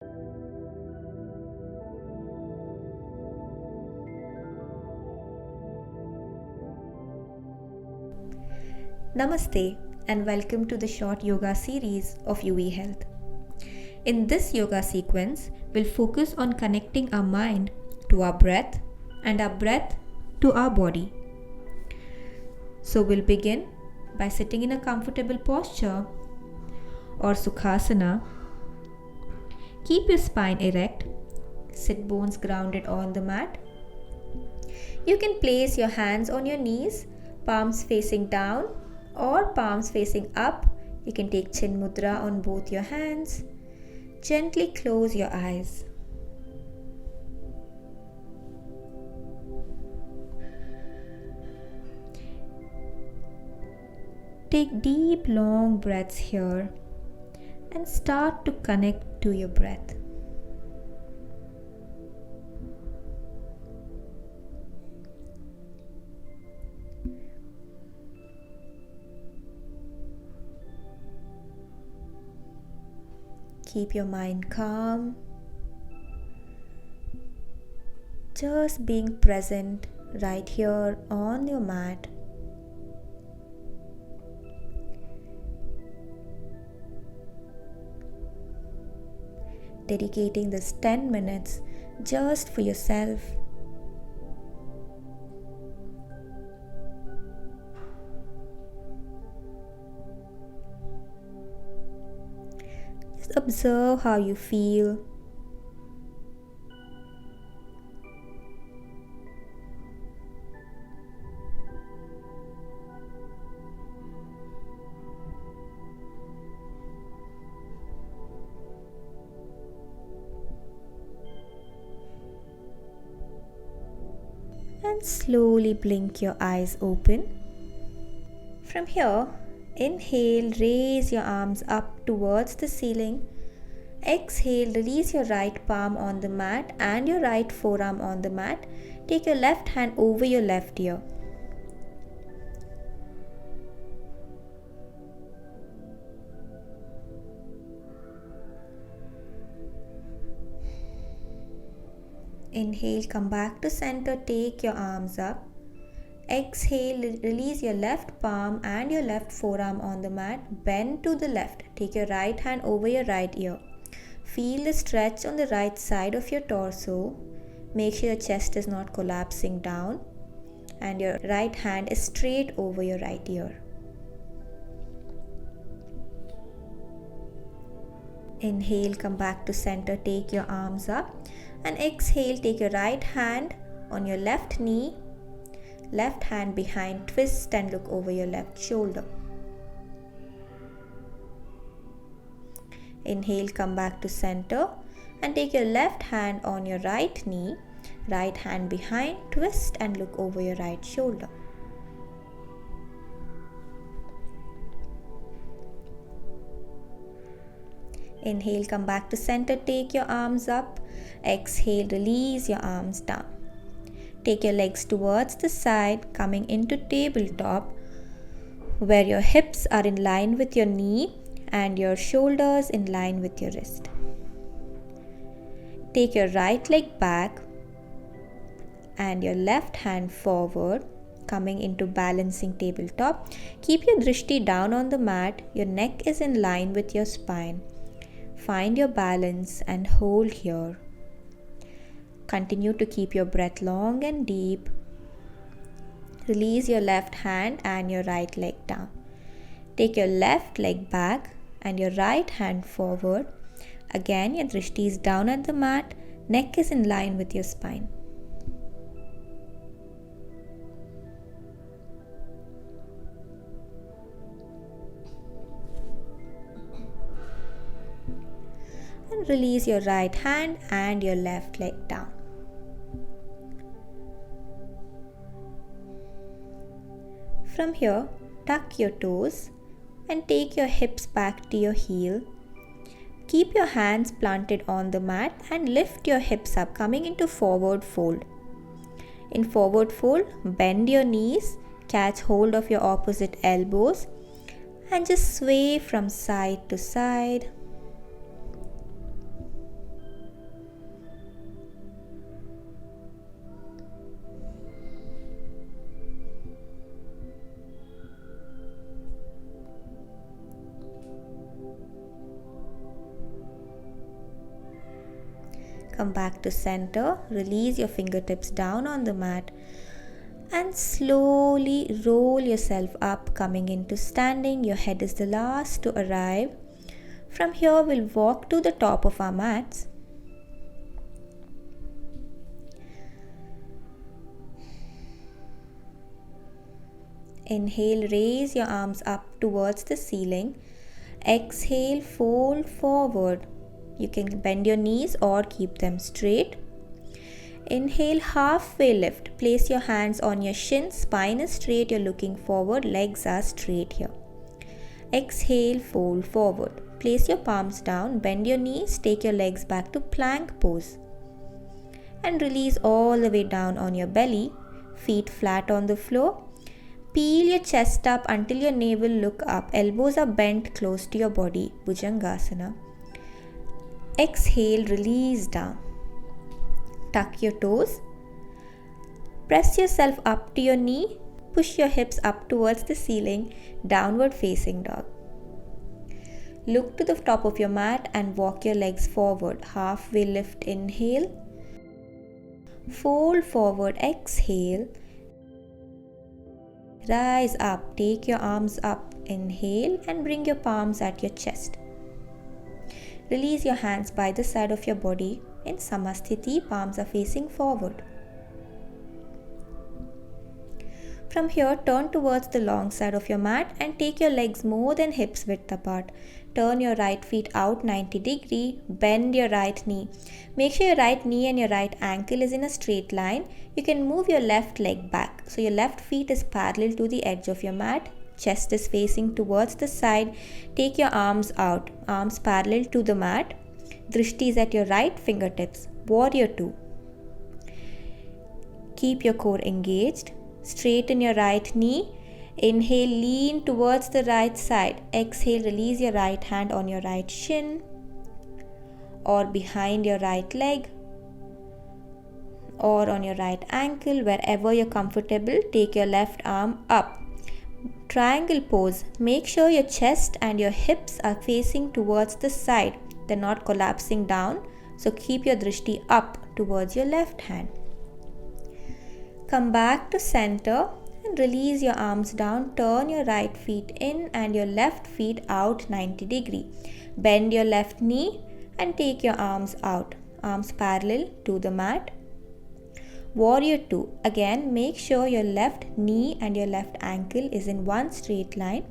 Namaste and welcome to the short yoga series of UE Health. In this yoga sequence, we'll focus on connecting our mind to our breath and our breath to our body. So we'll begin by sitting in a comfortable posture or Sukhasana. Keep your spine erect, sit bones grounded on the mat. You can place your hands on your knees, palms facing down or palms facing up. You can take Chin Mudra on both your hands. Gently close your eyes. Take deep, long breaths here and start to connect to your breath. Keep your mind calm. Just being present right here on your mat. Dedicating this 10 minutes just for yourself. Just observe how you feel. And slowly blink your eyes open. From here, inhale, raise your arms up towards the ceiling. Exhale, release your right palm on the mat and your right forearm on the mat. Take your left hand over your left ear. Inhale, come back to center, take your arms up. Exhale, release your left palm and your left forearm on the mat. Bend to the left. Take your right hand over your right ear. Feel the stretch on the right side of your torso. Make sure your chest is not collapsing down and your right hand is straight over your right ear. Inhale, come back to center, take your arms up. And exhale, take your right hand on your left knee, left hand behind, twist and look over your left shoulder. Inhale, come back to center and take your left hand on your right knee, right hand behind, twist and look over your right shoulder. Inhale, come back to center, take your arms up. Exhale, release your arms down. Take your legs towards the side, coming into tabletop, where your hips are in line with your knee and your shoulders in line with your wrist. Take your right leg back and your left hand forward, coming into balancing tabletop. Keep your drishti down on the mat. Your neck is in line with your spine. Find your balance and hold here. Continue to keep your breath long and deep. Release your left hand and your right leg down. Take your left leg back and your right hand forward. Again, your drishti is down at the mat. Neck is in line with your spine. And release your right hand and your left leg down. From here, tuck your toes and take your hips back to your heel. Keep your hands planted on the mat and lift your hips up, coming into forward fold. In forward fold, bend your knees, catch hold of your opposite elbows and just sway from side to side. Come back to center, release your fingertips down on the mat and slowly roll yourself up, coming into standing. Your head is the last to arrive. From here, we'll walk to the top of our mats. Inhale, raise your arms up towards the ceiling. Exhale, fold forward. You can bend your knees or keep them straight. Inhale, halfway lift. Place your hands on your shins. Spine is straight. You're looking forward. Legs are straight here. Exhale, fold forward. Place your palms down. Bend your knees. Take your legs back to plank pose. And release all the way down on your belly. Feet flat on the floor. Peel your chest up until your navel look up. Elbows are bent close to your body. Bhujangasana. Exhale, release down. Tuck your toes. Press yourself up to your knee. Push your hips up towards the ceiling. Downward facing dog. Look to the top of your mat and walk your legs forward. Halfway lift, inhale. Fold forward, exhale. Rise up, take your arms up. Inhale and bring your palms at your chest. Release your hands by the side of your body. In Samasthiti, palms are facing forward. From here, turn towards the long side of your mat and take your legs more than hips width apart. Turn your right feet out 90 degrees. Bend your right knee. Make sure your right knee and your right ankle is in a straight line. You can move your left leg back. So your left feet is parallel to the edge of your mat. Chest is facing towards the side. Take your arms out. Arms parallel to the mat. Drishti is at your right fingertips. Warrior 2. Keep your core engaged. Straighten your right knee. Inhale, lean towards the right side. Exhale, release your right hand on your right shin or behind your right leg or on your right ankle. Wherever you're comfortable, take your left arm up. Triangle pose. Make sure your chest and your hips are facing towards the side. They're not collapsing down. So keep your drishti up towards your left hand. Come back to center and release your arms down. Turn your right feet in and your left feet out 90 degrees. Bend your left knee and take your arms out. Arms parallel to the mat. Warrior 2. Again, make sure your left knee and your left ankle is in one straight line.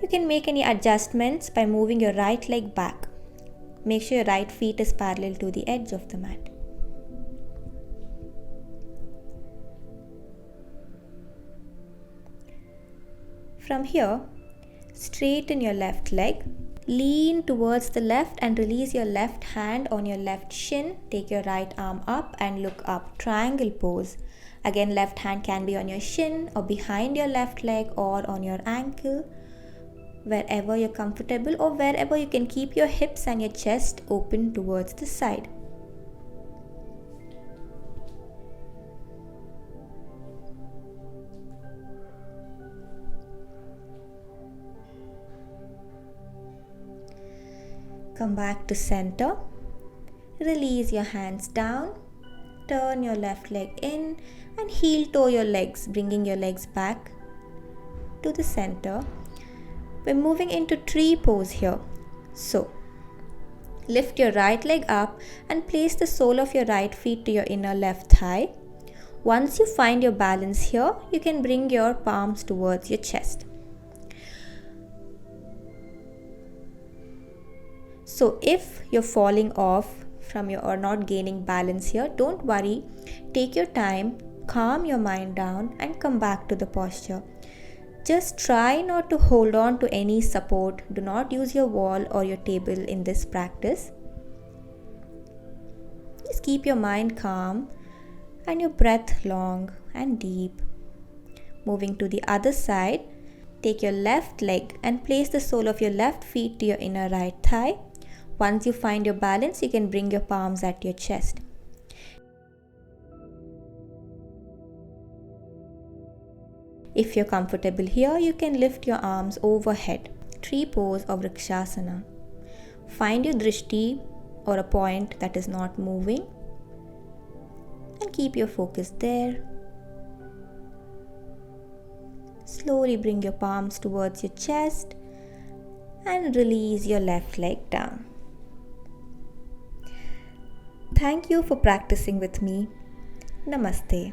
You can make any adjustments by moving your right leg back. Make sure your right feet is parallel to the edge of the mat. From here, straighten your left leg. Lean towards the left and release your left hand on your left shin. Take your right arm up and look up. Triangle pose. Again, left hand can be on your shin or behind your left leg or on your ankle. Wherever you're comfortable or wherever you can keep your hips and your chest open towards the side. Come back to center. Release your hands down. Turn your left leg in and heel toe your legs, bringing your legs back to the center. We're moving into tree pose here. So, lift your right leg up and place the sole of your right feet to your inner left thigh. Once you find your balance here, you can bring your palms towards your chest. So if you're falling off from your or not gaining balance here, don't worry. Take your time, calm your mind down and come back to the posture. Just try not to hold on to any support. Do not use your wall or your table in this practice. Just keep your mind calm and your breath long and deep. Moving to the other side, take your left leg and place the sole of your left feet to your inner right thigh. Once you find your balance, you can bring your palms at your chest. If you're comfortable here, you can lift your arms overhead. Tree pose or Vrikshasana. Find your drishti or a point that is not moving, and keep your focus there. Slowly bring your palms towards your chest and release your left leg down. Thank you for practicing with me. Namaste.